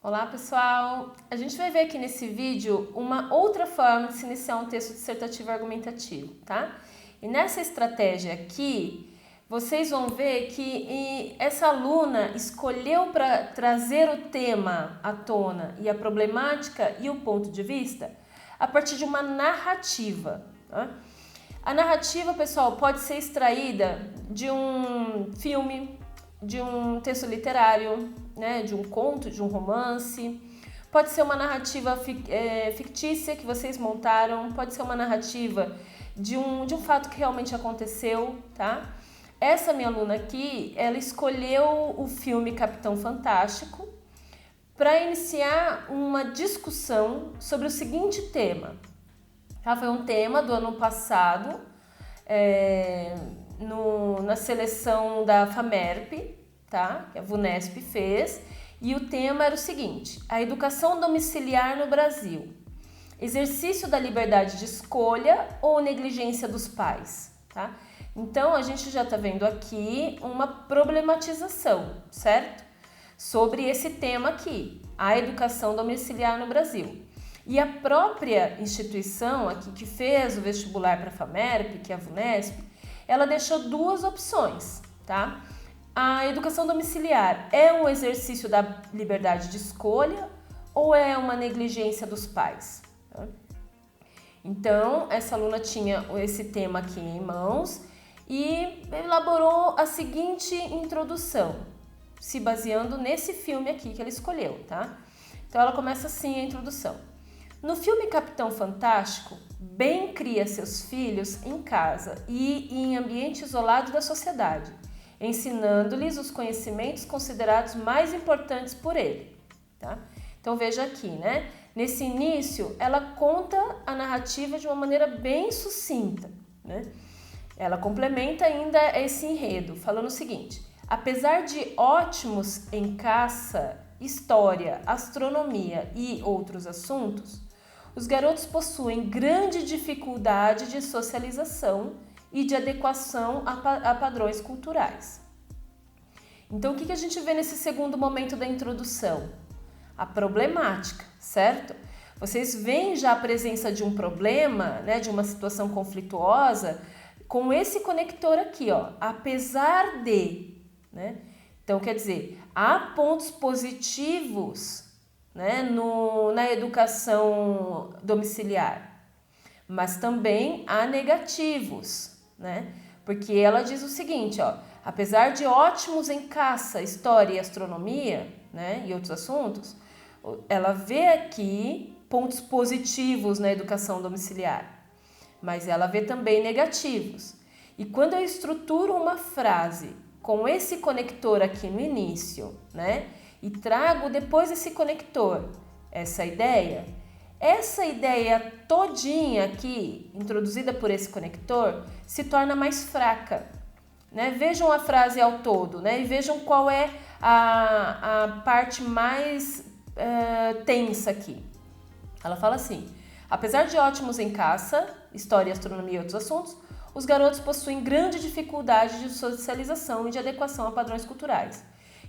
Olá pessoal, a gente vai ver aqui nesse vídeo uma outra forma de se iniciar um texto dissertativo argumentativo, tá? E nessa estratégia aqui, vocês vão ver que essa aluna escolheu para trazer o tema à tona e a problemática e o ponto de vista a partir de uma narrativa, tá? A narrativa, pessoal, pode ser extraída de um filme, de um texto literário, né, de um conto, de um romance. Pode ser uma narrativa fictícia que vocês montaram, pode ser uma narrativa de um fato que realmente aconteceu, tá? Essa minha aluna aqui, ela escolheu o filme Capitão Fantástico para iniciar uma discussão sobre o seguinte tema. Tá? Foi um tema do ano passado, na seleção da FAMERP, tá? Que a VUNESP fez, e o tema era o seguinte: a educação domiciliar no Brasil, exercício da liberdade de escolha ou negligência dos pais, tá? Então a gente já está vendo aqui uma problematização, certo? Sobre esse tema aqui, a educação domiciliar no Brasil. E a própria instituição aqui que fez o vestibular para a FAMERP, que é a VUNESP, ela deixou duas opções, tá? A educação domiciliar é um exercício da liberdade de escolha ou é uma negligência dos pais? Tá? Então, essa aluna tinha esse tema aqui em mãos e elaborou a seguinte introdução, se baseando nesse filme aqui que ela escolheu, tá? Então, ela começa assim a introdução. No filme Capitão Fantástico, Ben cria seus filhos em casa e em ambiente isolado da sociedade, ensinando-lhes os conhecimentos considerados mais importantes por ele. Tá? Então veja aqui, né? Nesse início, ela conta a narrativa de uma maneira bem sucinta, né? Ela complementa ainda esse enredo, falando o seguinte: apesar de ótimos em caça, história, astronomia e outros assuntos, os garotos possuem grande dificuldade de socialização e de adequação a padrões culturais. Então, o que a gente vê nesse segundo momento da introdução? A problemática, certo? Vocês veem já a presença de um problema, né, de uma situação conflituosa, com esse conector aqui, ó, apesar de, né? Então, quer dizer, há pontos positivos, né, na educação domiciliar, mas também há negativos, né? Porque ela diz o seguinte, ó, apesar de ótimos em caça, história e astronomia, né, e outros assuntos, ela vê aqui pontos positivos na educação domiciliar, mas ela vê também negativos. E quando eu estruturo uma frase com esse conector aqui no início, né, e trago depois esse conector, essa ideia todinha aqui, introduzida por esse conector, se torna mais fraca, né? Vejam a frase ao todo, né? E vejam qual é a parte mais tensa aqui. Ela fala assim: apesar de ótimos em caça, história, astronomia e outros assuntos, os garotos possuem grande dificuldade de socialização e de adequação a padrões culturais.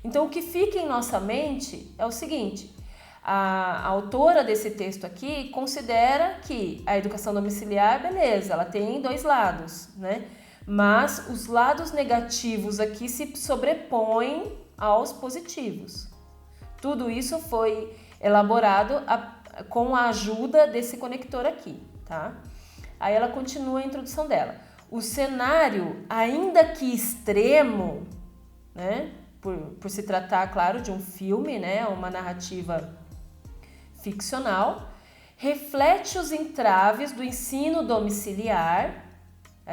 Então, o que fica em nossa mente é o seguinte: a autora desse texto aqui considera que a educação domiciliar, beleza, ela tem dois lados, né? Mas os lados negativos aqui se sobrepõem aos positivos. Tudo isso foi elaborado com a ajuda desse conector aqui, tá? Aí ela continua a introdução dela. O cenário, ainda que extremo, né? Por se tratar, claro, de um filme, né, uma narrativa ficcional, reflete os entraves do ensino domiciliar,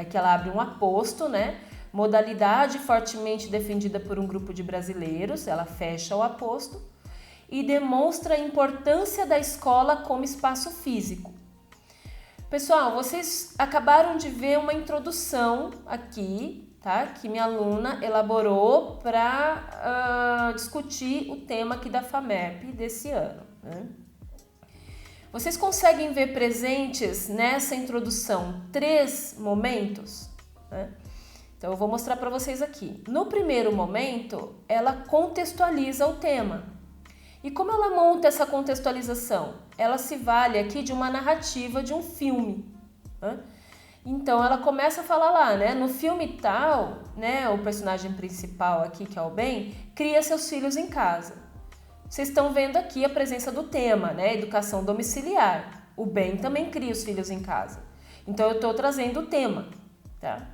que ela abre um aposto, né, modalidade fortemente defendida por um grupo de brasileiros, ela fecha o aposto, e demonstra a importância da escola como espaço físico. Pessoal, vocês acabaram de ver uma introdução aqui, tá? Que minha aluna elaborou para discutir o tema aqui da FAMERP desse ano, né? Vocês conseguem ver presentes nessa introdução 3 momentos, né? Então eu vou mostrar para vocês aqui. No primeiro momento, ela contextualiza o tema E como ela monta essa contextualização? Ela se vale aqui de uma narrativa de um filme, né? Então ela começa a falar lá, né? No filme tal, né? O personagem principal aqui, que é o Ben, cria seus filhos em casa. Vocês estão vendo aqui a presença do tema, né? Educação domiciliar. O Ben também cria os filhos em casa. Então eu estou trazendo o tema, tá?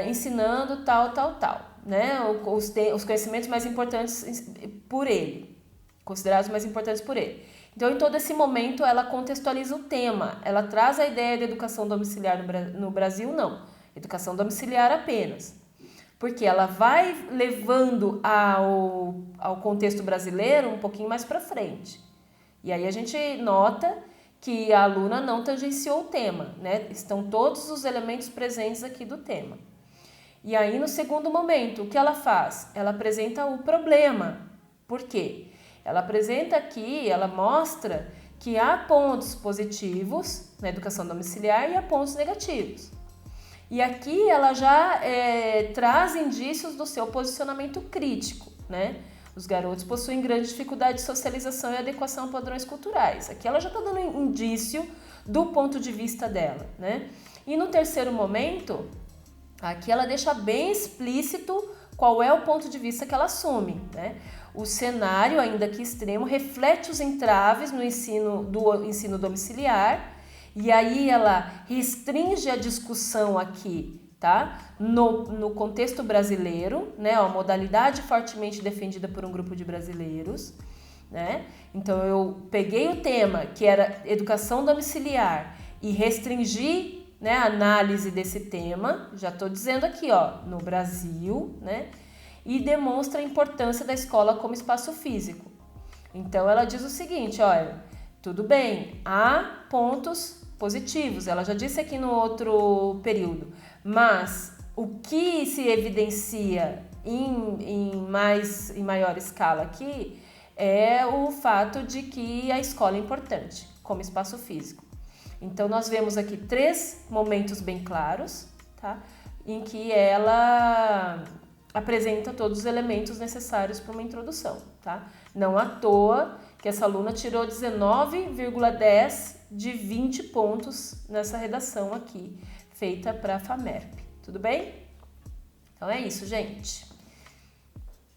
Ensinando tal, né? Os conhecimentos mais importantes por ele, considerados mais importantes por ele. Então, em todo esse momento, ela contextualiza o tema, ela traz a ideia de educação domiciliar no Brasil, não, educação domiciliar apenas, porque ela vai levando ao contexto brasileiro um pouquinho mais para frente. E aí a gente nota que a aluna não tangenciou o tema, né? Estão todos os elementos presentes aqui do tema. E aí, no segundo momento, o que ela faz? Ela apresenta o problema. Por quê? Ela apresenta aqui, ela mostra que há pontos positivos na educação domiciliar e há pontos negativos. E aqui ela já traz indícios do seu posicionamento crítico, né? Os garotos possuem grande dificuldade de socialização e adequação a padrões culturais. Aqui ela já está dando um indício do ponto de vista dela, né? E no terceiro momento, aqui ela deixa bem explícito qual é o ponto de vista que ela assume, né? O cenário, ainda que extremo, reflete os entraves no ensino domiciliar, e aí ela restringe a discussão aqui, tá? No contexto brasileiro, né? A modalidade fortemente defendida por um grupo de brasileiros, né? Então eu peguei o tema que era educação domiciliar e restringi, né, a análise desse tema, já estou dizendo aqui, ó, no Brasil, né? E demonstra a importância da escola como espaço físico. Então ela diz o seguinte, olha, tudo bem, há pontos positivos, ela já disse aqui no outro período, mas o que se evidencia em maior escala aqui é o fato de que a escola é importante como espaço físico. Então nós vemos aqui 3 momentos bem claros, tá? Em que ela apresenta todos os elementos necessários para uma introdução, tá? Não à toa que essa aluna tirou 19,10 de 20 pontos nessa redação aqui, feita para a FAMERP. Tudo bem? Então é isso, gente.